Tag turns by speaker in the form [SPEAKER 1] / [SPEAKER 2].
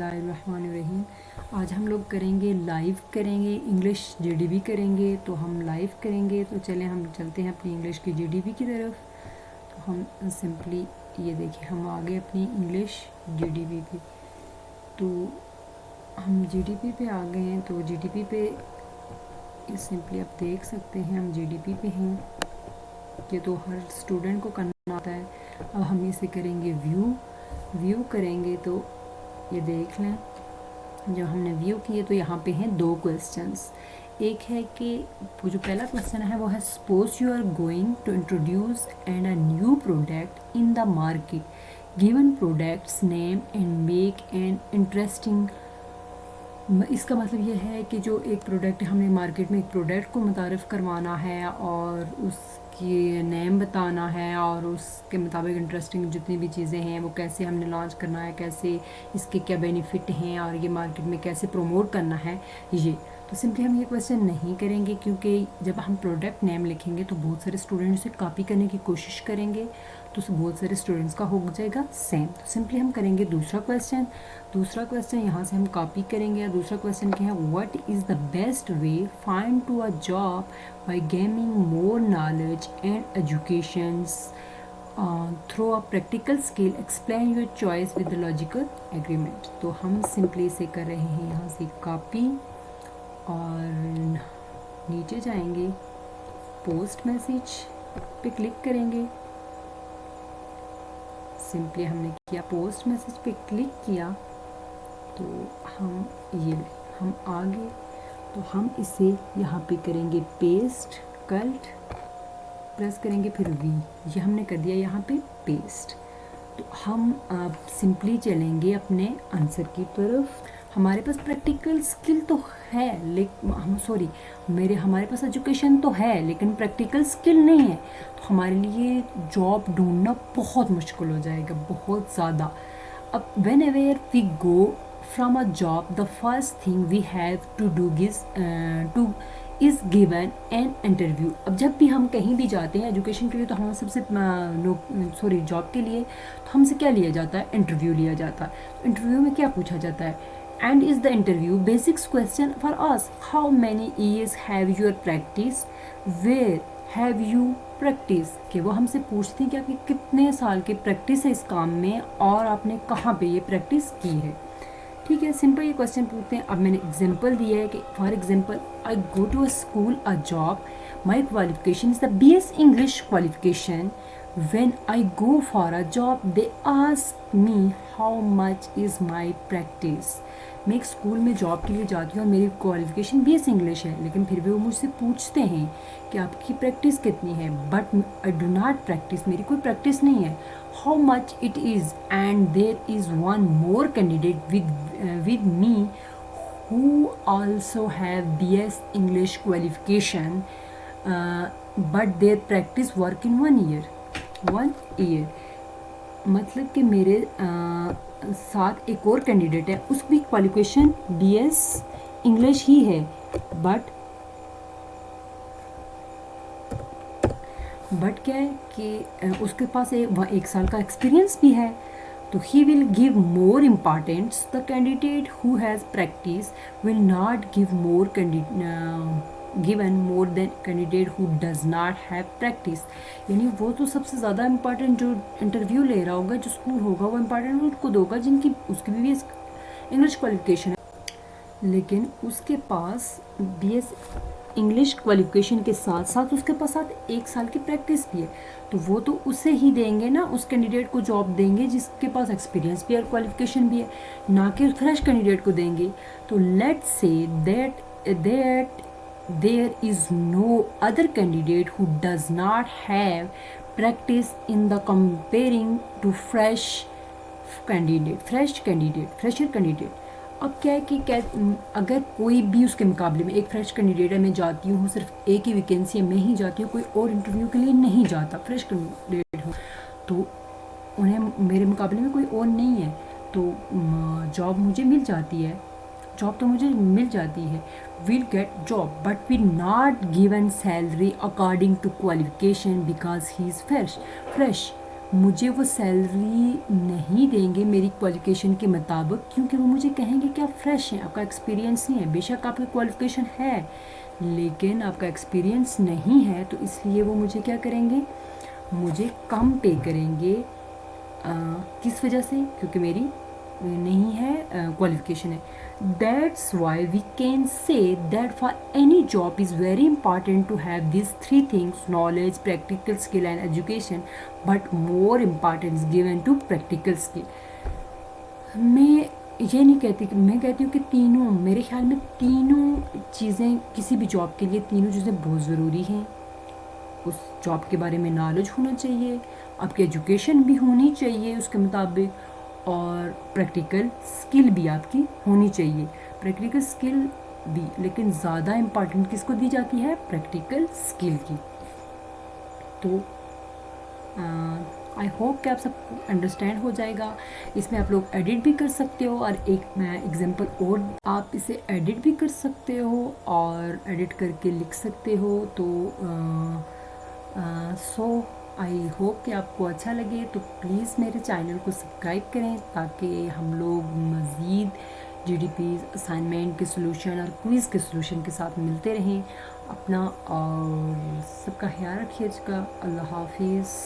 [SPEAKER 1] बिस्मिल्लाहिर्रहमानिर्रहीम। आज हम लोग करेंगे लाइव करेंगे इंग्लिश जीडीबी करेंगे। तो हम लाइव करेंगे तो चलें हम चलते हैं अपनी इंग्लिश की जीडीबी की तरफ। तो हम सिंपली ये देखिए हम आ गए अपनी इंग्लिश जीडीबी पे। तो हम जीडीबी पे आ गए हैं। तो जीडीबी पे सिंपली आप देख सकते हैं हम जीडीबी पे हैं। ये तो हर स्टूडेंट को करना आता है। अब हम इसे करेंगे व्यू करेंगे। तो ये देख लें जब हमने व्यू किए तो यहाँ पे हैं दो क्वेश्चंस। एक है कि वो जो पहला क्वेश्चन है वो है suppose you are going to introduce and a new product in the market given products name and make an interesting. इसका मतलब ये है कि जो एक प्रोडक्ट हमने मार्केट में एक प्रोडक्ट को मुतारिफ़ करवाना है और उसकी नेम बताना है और उसके मुताबिक इंटरेस्टिंग जितनी भी चीज़ें हैं वो कैसे हमने लॉन्च करना है, कैसे इसके क्या बेनिफिट हैं और ये मार्केट में कैसे प्रमोट करना है। ये तो सिंपली हम ये क्वेश्चन नहीं करेंगे क्योंकि जब हम प्रोडक्ट नेम लिखेंगे तो बहुत सारे स्टूडेंट्स उसे कॉपी करने की कोशिश करेंगे तो बहुत सारे स्टूडेंट्स का हो जाएगा सेम। तो सिंपली हम करेंगे दूसरा क्वेश्चन यहाँ से हम कॉपी करेंगे। दूसरा क्वेश्चन क्या है, what is the best way find to a job by gaining more knowledge and educations through a practical skill explain your choice with the logical agreement. तो हम सिंपली इसे कर रहे हैं यहाँ से कॉपी और नीचे जाएंगे पोस्ट मैसेज पे क्लिक करेंगे। सिंपली हमने किया पोस्ट मैसेज पे क्लिक किया तो हम आगे तो हम इसे यहाँ पे करेंगे पेस्ट कल्ट प्रेस करेंगे फिर वी, ये हमने कर दिया यहाँ पे पेस्ट। तो हम अब सिंपली चलेंगे अपने आंसर की तरफ। हमारे पास प्रैक्टिकल स्किल तो है लेकिन हमारे पास एजुकेशन तो है लेकिन प्रैक्टिकल स्किल नहीं है। तो हमारे लिए जॉब ढूंढना बहुत मुश्किल हो जाएगा, बहुत ज़्यादा। अब whenever we go from a job the first thing we have to do is given an interview. अब जब भी हम कहीं भी जाते हैं एजुकेशन के लिए तो हम सबसे जॉब के लिए तो हमसे क्या लिया जाता है, इंटरव्यू लिया जाता है। इंटरव्यू में क्या पूछा जाता है, and is the interview basics question for us, how many years have your practice, where have you practice। कि वो हमसे पूछती हैं कि आपकी कितने साल की प्रैक्टिस है इस काम में और आपने कहाँ पे ये प्रैक्टिस की है। ठीक है, सिंपल ये क्वेश्चन पूछते हैं। अब मैंने एग्जांपल दिया है कि for example I go to a school a job my qualification is the BS English qualification. When I go for a job, they ask me how much is my practice। मैं एक school में job के लिए जाती हूँ और मेरी qualification BS English है लेकिन फिर भी वो मुझसे पूछते हैं कि आपकी प्रैक्टिस कितनी है। But I do not practice, मेरी कोई प्रैक्टिस नहीं है। How much it is and there is one more candidate with me who also have BS English qualification but their practice work in 1 year। मतलब कि मेरे साथ एक और कैंडिडेट है, उसकी क्वालिफिकेशन BS इंग्लिश ही है बट क्या है कि उसके पास एक साल का एक्सपीरियंस भी है। तो he will give more importance, the candidate who has practice will not given more than candidate who does not have practice। यानी वो तो सबसे ज़्यादा इम्पॉर्टेंट जो इंटरव्यू ले रहा होगा, जो स्कूल होगा वो इम्पॉर्टेंट उसको दोगा जिनकी उसकी भी इंग्लिश क्वालिफिकेशन है लेकिन उसके पास BS इंग्लिश क्वालिफिकेशन के साथ साथ उसके पास एक साल की प्रैक्टिस भी है। तो वो तो उसे ही देंगे ना, उस कैंडिडेट को जॉब देंगे जिसके पास एक्सपीरियंस भी है और क्वालिफिकेशन भी है, ना कि फ्रेश कैंडिडेट को देंगे। तो let's say that there is no other candidate who does not have practice in the comparing to fresher candidate. अब क्या है कि अगर कोई भी उसके मुकाबले में एक फ्रेश कैंडिडेट है, मैं जाती हूँ सिर्फ एक ही वैकेंसी है, मैं ही जाती हूँ, कोई और इंटरव्यू के लिए नहीं जाता, फ्रेश कैंडिडेट हो तो उन्हें मेरे मुकाबले में कोई और नहीं है तो जॉब तो मुझे मिल जाती है। Will get job but will not given salary according to qualification because he is fresh. मुझे वो सैलरी नहीं देंगे मेरी क्वालिफ़िकेशन के मुताबिक, क्योंकि वो मुझे कहेंगे कि आप फ्रेश हैं, आपका एक्सपीरियंस नहीं है। बेशक आपकी क्वालिफ़िकेशन है लेकिन आपका एक्सपीरियंस नहीं है, तो इसलिए वो मुझे क्या करेंगे, मुझे कम पे करेंगे। किस वजह से? क्योंकि मेरी नहीं है क्वालिफ़िकेशन है। That's why we can say that for any job is very important to have this three things: knowledge, practical skill and education, but more importance given to practical skill. मैं ये नहीं कहती कि, मैं कहती हूँ कि तीनों, मेरे ख्याल में तीनों चीज़ें किसी भी जॉब के लिए, तीनों चीज़ें बहुत ज़रूरी हैं। उस जॉब के बारे में नॉलेज होना चाहिए, आपकी एजुकेशन भी होनी चाहिए उसके मुताबिक, और प्रैक्टिकल स्किल भी आपकी होनी चाहिए। प्रैक्टिकल स्किल भी, लेकिन ज़्यादा इम्पॉर्टेंट किसको दी जाती है? प्रैक्टिकल स्किल की। तो आई होप कि आप सबको अंडरस्टैंड हो जाएगा। इसमें आप लोग एडिट भी कर सकते हो, और एक मैं एग्जांपल और, आप इसे एडिट भी कर सकते हो और एडिट करके लिख सकते हो। तो सो आई होप कि आपको अच्छा लगे। तो प्लीज़ मेरे चैनल को सब्सक्राइब करें ताकि हम लोग मज़ीद जीडीपी असाइनमेंट के सलूशन और क्विज़ के सलूशन के साथ मिलते रहें। अपना और सबका ख्याल रखिएगा। अल्लाह हाफिज़।